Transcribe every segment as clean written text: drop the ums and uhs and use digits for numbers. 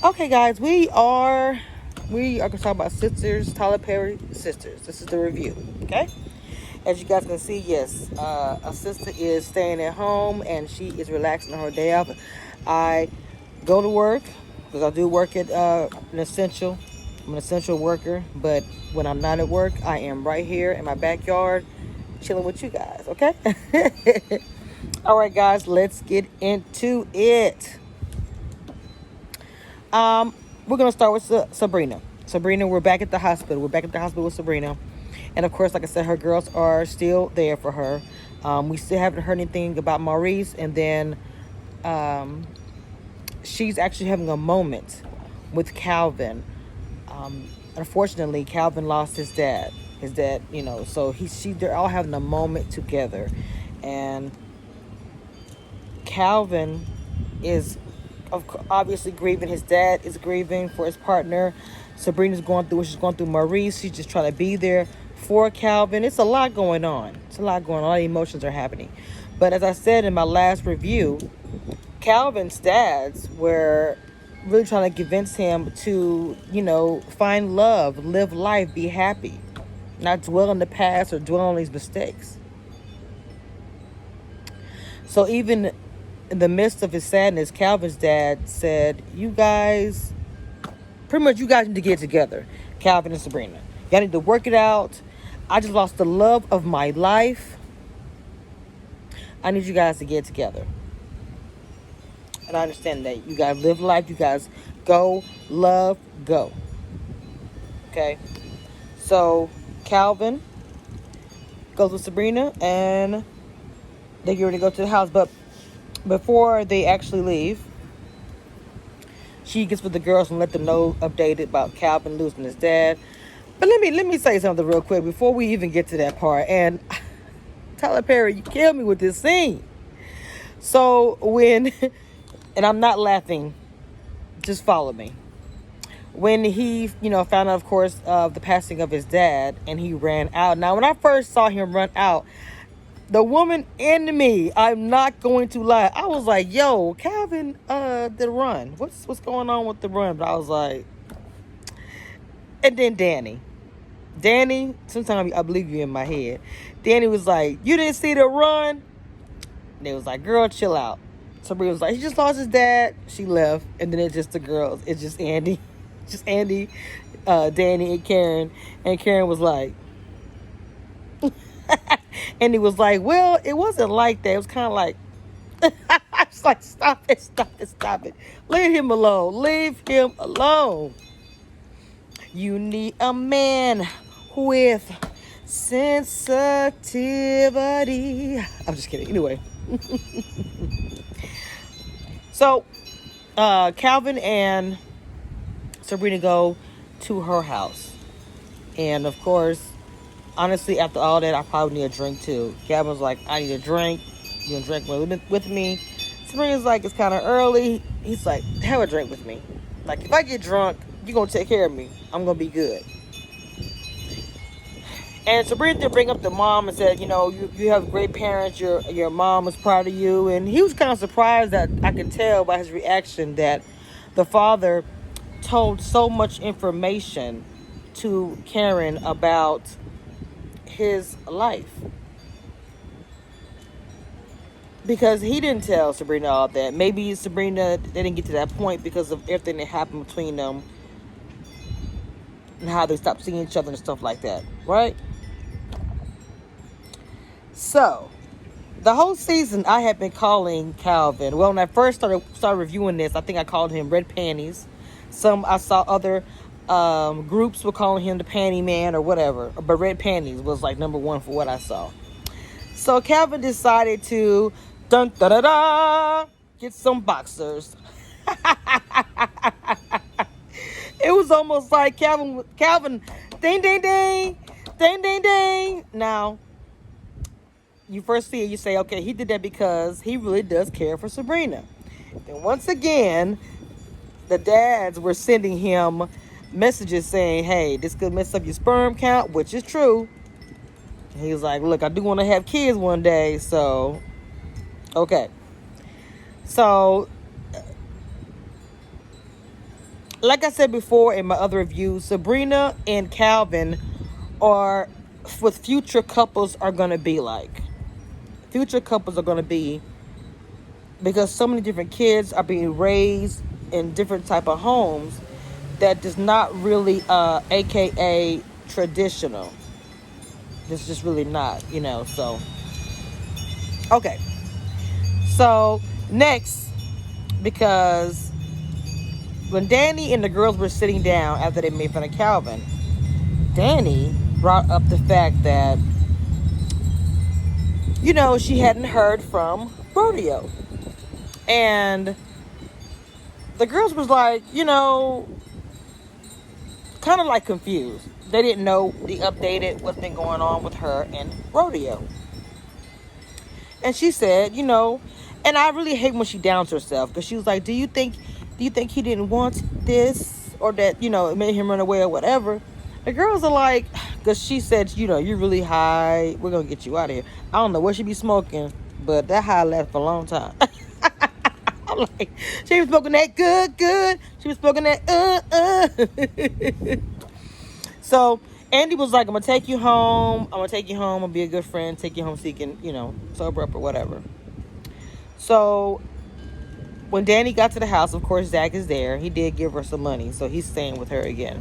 Okay, guys, we are going to talk about sisters, Tyler Perry sisters. This is the review. Okay, as you guys can see, yes, a sister is staying at home and she is relaxing on her day off. I go to work because I do work at an essential. I'm an essential worker, but when I'm not at work, I am right here in my backyard chilling with you guys. Okay. All right, guys, let's get into it. We're gonna start with Sabrina. Sabrina, we're back at the hospital. We're back at the hospital with Sabrina, and of course, like I said, her girls are still there for her. We still haven't heard anything about Maurice, and then she's actually having a moment with Calvin. Unfortunately, Calvin lost his dad. His dad, so they're all having a moment together, and Calvin is obviously grieving. His dad is grieving for his partner. Sabrina's going through what she's going through. Maurice, she's just trying to be there for Calvin. It's a lot going on. A lot of emotions are happening. But as I said in my last review, Calvin's dads were really trying to convince him to, find love, live life, be happy, not dwell in the past or dwell on these mistakes. So even in the midst of his sadness, Calvin's dad said, you guys need to get together. Calvin and Sabrina, y'all need to work it out. I just lost the love of my life. I need you guys to get together. And I understand that you guys live life. You guys go, love, go. Okay. So Calvin goes with Sabrina and they get ready to go to the house. But before they actually leave, she gets with the girls and let them know updated about Calvin losing his dad. But let me say something real quick before we even get to that part. And Tyler Perry, you killed me with this scene. So and I'm not laughing, just follow me. When he, found out, of course, of the passing of his dad, and he ran out. Now, when I first saw him run out, the woman in me, I'm not going to lie, I was like, yo, Calvin, the run. What's going on with the run? But I was like, and then Danni, sometimes I believe you in my head. Danni was like, you didn't see the run? And it was like, girl, chill out. Sabrina was like, he just lost his dad. She left. And then it's just the girls. It's just Andi. Just Andi, Danni, and Karen. And Karen was like, and he was like, well, it wasn't like that. It was kind of like, I was like, stop it. Leave him alone. You need a man with sensitivity. I'm just kidding. Anyway. So, Calvin and Sabrina go to her house. And, of course, honestly, after all that, I probably need a drink, too. Calvin's like, I need a drink. You gonna drink with me? Sabrina's like, it's kind of early. He's like, have a drink with me. Like, if I get drunk, you're going to take care of me. I'm going to be good. And Sabrina did bring up the mom and said, you have great parents. Your mom was proud of you. And he was kind of surprised that I could tell by his reaction that the father told so much information to Karen about his life. Because he didn't tell Sabrina all that. Maybe Sabrina didn't get to that point because of everything that happened between them and how they stopped seeing each other and stuff like that, right? So, the whole season I had been calling Calvin. Well, when I first started reviewing this, I think I called him Red Panties. I saw other groups were calling him the Panty Man or whatever. But Red Panties was like number one for what I saw. So Calvin decided to get some boxers. It was almost like Calvin, ding, ding, ding, ding, ding, ding. Now, you first see it, you say, okay, he did that because he really does care for Sabrina. And once again, the dads were sending him messages saying, hey, this could mess up your sperm count, which is true. He was like, look, I do want to have kids one day, so, okay. So, like I said before in my other review, Sabrina and Calvin are what future couples are going to be like. Future couples are going to be, because so many different kids are being raised in different type of homes that does not really aka traditional. It's just really not, so okay. So next, because when Danni and the girls were sitting down after they made fun of Calvin, Danni brought up the fact that she hadn't heard from Rodeo. And the girls was like, kind of like confused. They didn't know the updated what's been going on with her and Rodeo. And she said, and I really hate when she downs herself, because she was like, do you think he didn't want this, or that, it made him run away or whatever? The girls are like, because she said, you're really high. We're going to get you out of here. I don't know what she be smoking, but that high lasted for a long time. I'm like, she was smoking that good. She was smoking that So Andi was like, I'm going to take you home. I'm going to be a good friend. Take you home so you can, sober up or whatever. So when Danni got to the house, of course, Zach is there. He did give her some money, so he's staying with her again.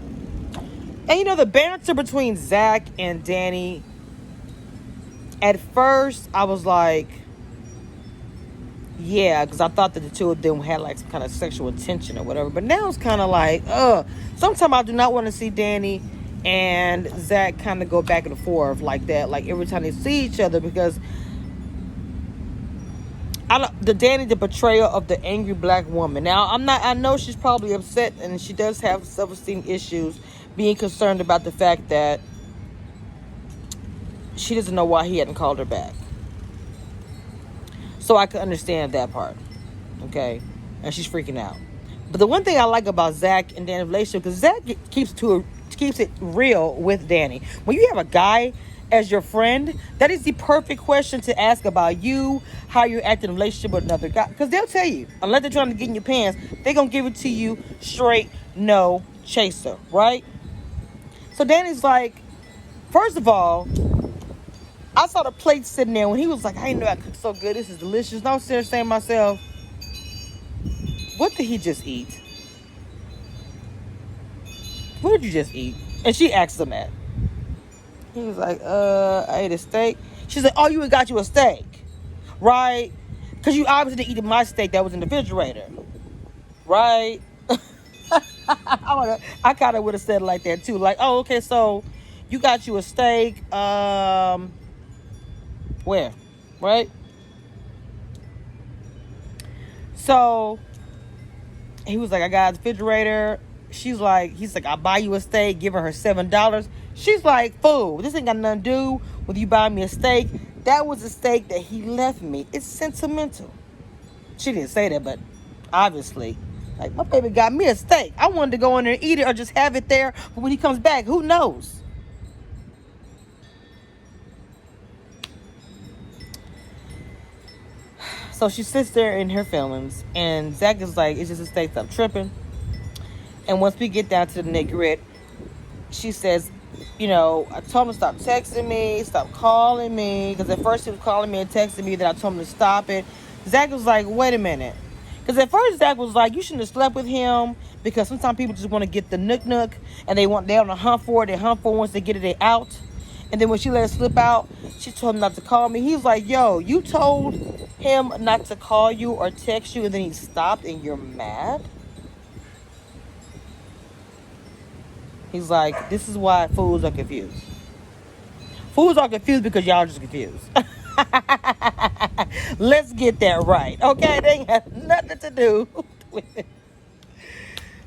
And, the banter between Zach and Danni, at first, I was like, yeah, because I thought that the two of them had like some kind of sexual tension or whatever. But now it's kind of like, sometimes I do not want to see Danni and Zach kind of go back and forth like that, like every time they see each other, because the portrayal of the angry black woman. Now, I know she's probably upset, and she does have self-esteem issues, being concerned about the fact that she doesn't know why he hadn't called her back. So I could understand that part, okay? And she's freaking out. But the one thing I like about Zach and Danni's relationship, because Zach keeps it real with Danni. When you have a guy as your friend, that is the perfect question to ask about you, how you're acting in a relationship with another guy. Because they'll tell you, unless they're trying to get in your pants, they're going to give it to you straight, no chaser, right? So Danni's like, first of all, I saw the plate sitting there when he was like, I didn't know I cooked so good. This is delicious. And I was sitting there saying to myself, what did he just eat? What did you just eat? And she asked him that. He was like, I ate a steak. She's like, oh, you got you a steak, right? Because you obviously didn't eat my steak that was in the refrigerator, right? I kind of would have said it like that too. Like, oh, okay, so you got you a steak, where, right? So he was like, I got a refrigerator. He's like, I'll buy you a steak, giving her $7. She's like, fool, this ain't got nothing to do with you buying me a steak. That was a steak that he left me. It's sentimental. She didn't say that, but obviously, like, my baby got me a steak. I wanted to go in there and eat it, or just have it there for when he comes back. Who knows? So she sits there in her feelings, and Zach is like, it's just a steak, stop tripping. And once we get down to the nitty-gritty, she says, I told him to stop texting me, stop calling me. Because at first he was calling me and texting me, then I told him to stop it. Zach was like, wait a minute. Because at first Zach was like, you shouldn't have slept with him, because sometimes people just want to get the nook, and they're on a hunt for it. They hunt for it. Once they get it, they out. And then when she let it slip out, she told him not to call me. He was like, yo, you told him not to call you or text you, and then he stopped, and you're mad? He's like, this is why fools are confused. Fools are confused because y'all just confused. Let's get that right, okay? They ain't have nothing to do with it.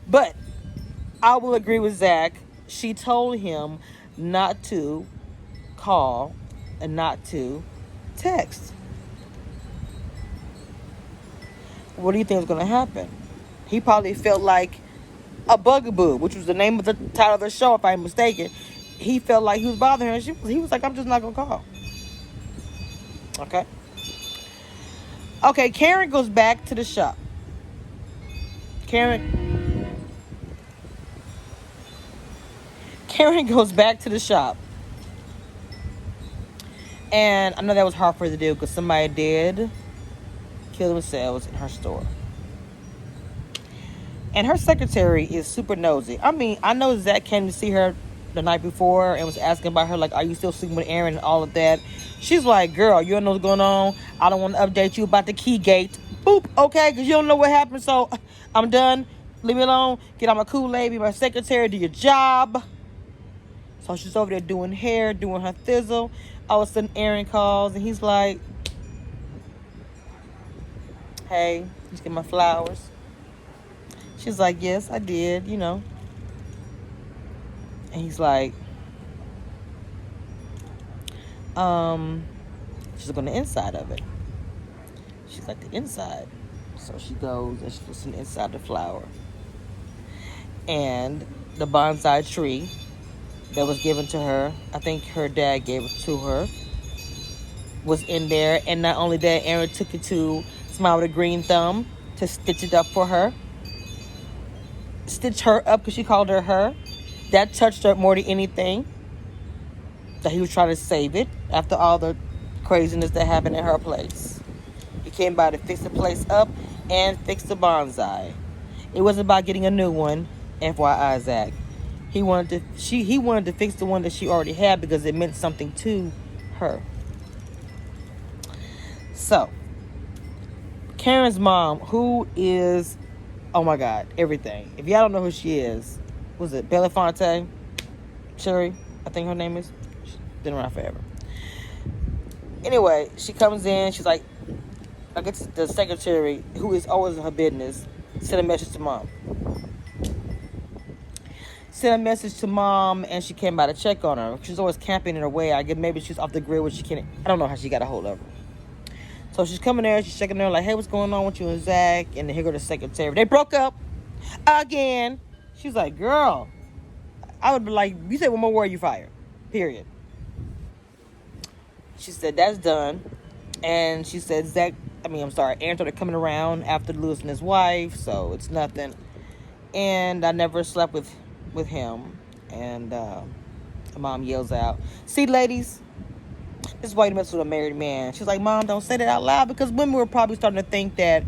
But I will agree with Zach. She told him not to call and not to text. What do you think is going to happen? He probably felt like a bugaboo, which was the name of the title of the show, if I'm mistaken. He felt like he was bothering her. He was like, I'm just not going to call. Okay, Karen goes back to the shop. Karen Karen goes back to the shop. And I know that was hard for her to do because somebody did kill themselves in her store. And her secretary is super nosy. I mean, I know Zach came to see her the night before and was asking about her, like, are you still sleeping with Aaron and all of that. She's like, girl, you don't know what's going on. I don't want to update you about the key gate. Boop, okay, because you don't know what happened, so I'm done. Leave me alone. Get on my Kool-Aid, be my secretary, do your job. So she's over there doing hair, doing her thizzle. All of a sudden, Aaron calls, and he's like, hey, just get my flowers. She's like, yes, I did, you know. And he's like, she's looking on the inside of it. She's like, the inside. So she goes and she looks on the inside of the flower. And the bonsai tree that was given to her, I think her dad gave it to her, was in there. And not only that, Aaron took it to Smile with a Green Thumb to stitch it up for her. Stitch her up because she called her. That touched her more than anything. That he was trying to save it after all the craziness that happened in her place. He came by to fix the place up and fix the bonsai. It wasn't about getting a new one, FYI, Zach. He wanted to fix the one that she already had because it meant something to her. So, Karen's mom, who is, oh my God, everything. If y'all don't know who she is, was it Belafonte? Cherry, I think her name is. She's been around forever. Anyway, she comes in. She's like, I guess the secretary, who is always in her business, sent a message to mom. Sent a message to mom, and she came by to check on her. She's always camping in her way. I guess maybe she's off the grid when she can't. I don't know how she got a hold of her. So she's coming there. She's checking her like, hey, what's going on with you and Zach? And then here go the secretary. They broke up again. She's like, girl, I would be like, you say one more word, you fired. Period. She said, that's done. And she said, Aaron started coming around after losing his wife, so it's nothing. And I never slept with him. And the mom yells out, see, ladies, this is why you mess with a married man. She's like, Mom, don't say that out loud, because women were probably starting to think that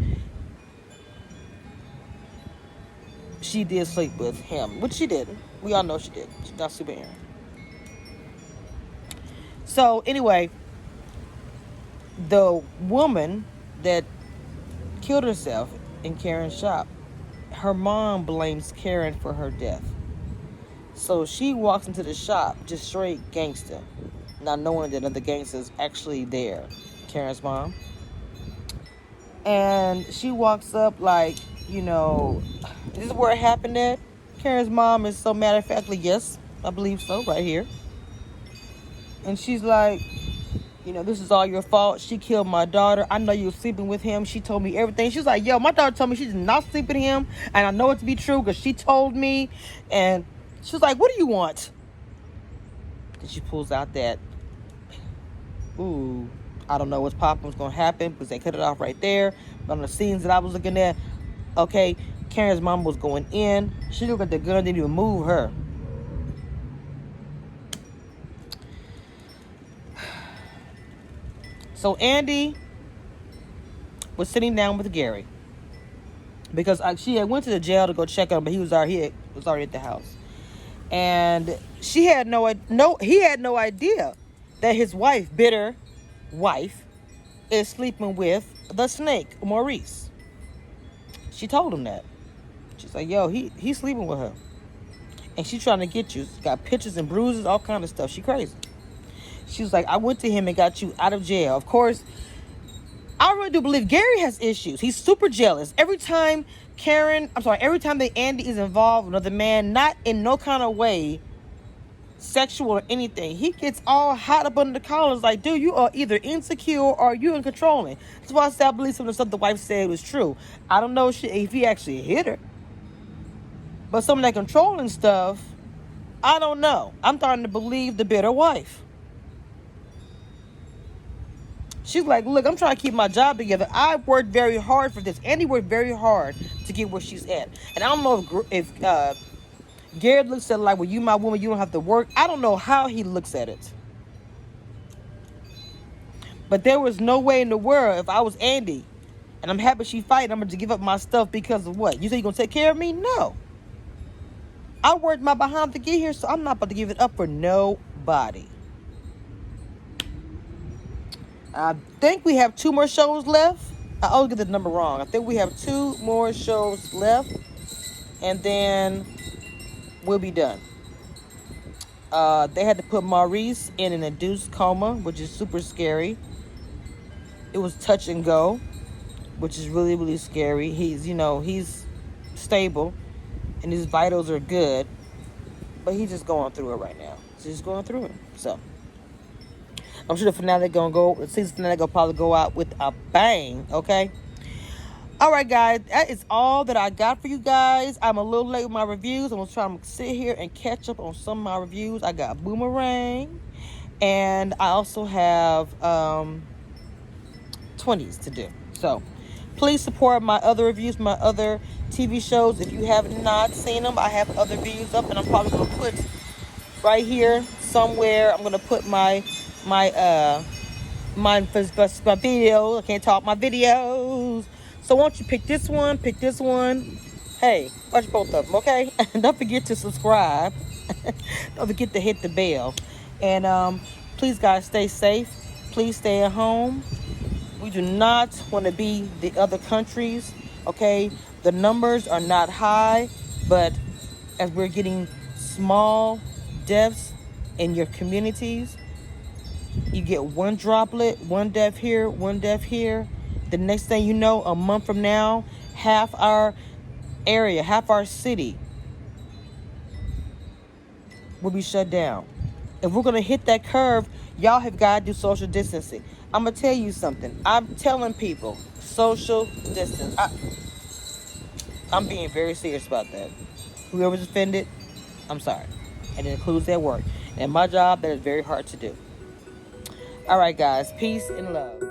she did sleep with him, which she didn't. We all know she did. She's not super Aaron. So anyway, the woman that killed herself in Karen's shop, her mom blames Karen for her death. So she walks into the shop just straight gangster, not knowing that other gangsters actually there, Karen's mom. And she walks up like, you know, this is where it happened at. Karen's mom is so matter of factly, yes, I believe so, right here. And she's like, you know, this is all your fault. She killed my daughter. I know you were sleeping with him. She told me everything. She's like, yo, my daughter told me she did not sleep with him. And I know it to be true because she told me. And she was like, what do you want? Then she pulls out that, ooh, I don't know what's popping, what's going to happen, because they cut it off right there. But on the scenes that I was looking at, okay, Karen's mom was going in. She looked at the gun, didn't even move her. So Andi was sitting down with Gary because she had went to the jail to go check on him, but he was already at the house, and he had no idea that his wife, bitter wife, is sleeping with the snake, Maurice. She told him that. She's like, yo, he's sleeping with her, and she's trying to get you. She's got pictures and bruises, all kind of stuff. She crazy. She was like, I went to him and got you out of jail. Of course, I really do believe Gary has issues. He's super jealous. Every time that Andi is involved with another man, not in no kind of way sexual or anything, he gets all hot up under the collars like, dude, you are either insecure or you in controlling. That's why I said I believe some of the stuff the wife said was true. I don't know if he actually hit her. But some of that controlling stuff, I don't know. I'm starting to believe the bitter wife. She's like, look, I'm trying to keep my job together. I worked very hard for this. Andi worked very hard to get where she's at. And I don't know if Gary looks at it like, well, you my woman, you don't have to work. I don't know how he looks at it. But there was no way in the world, if I was Andi, and I'm happy she fighting, I'm going to give up my stuff because of what? You say you're going to take care of me? No. I worked my behind to get here, so I'm not about to give it up for nobody. I think we have 2 more shows left. I always get the number wrong. I think we have 2 more shows left, and then we'll be done. They had to put Maurice in an induced coma, which is super scary. It was touch and go, which is really, really scary. He's stable, and his vitals are good, but he's just going through it right now. He's just going through it. So I'm sure the season finale gonna probably go out with a bang. Okay. All right, guys, that is all that I got for you guys. I'm a little late with my reviews. I'm gonna try to sit here and catch up on some of my reviews. I got Boomerang, and I also have 20s to do. So please support my other reviews, my other TV shows. If you have not seen them, I have other videos up, and I'm probably gonna put right here somewhere. I'm gonna put my video. I can't talk, my videos. So won't you pick this one? Hey, watch both of them, okay? Don't forget to subscribe. Don't forget to hit the bell. And please, guys, stay safe. Please stay at home. We do not want to be the other countries, okay? The numbers are not high, but as we're getting small deaths in your communities, you get one droplet, one death here, one death here. The next thing you know, a month from now, half our area, half our city will be shut down. If we're going to hit that curve, y'all have got to do social distancing. I'm going to tell you something. I'm telling people, social distance. I'm being very serious about that. Whoever's offended, I'm sorry. And it includes at work. And my job, that is very hard to do. All right, guys. Peace and love.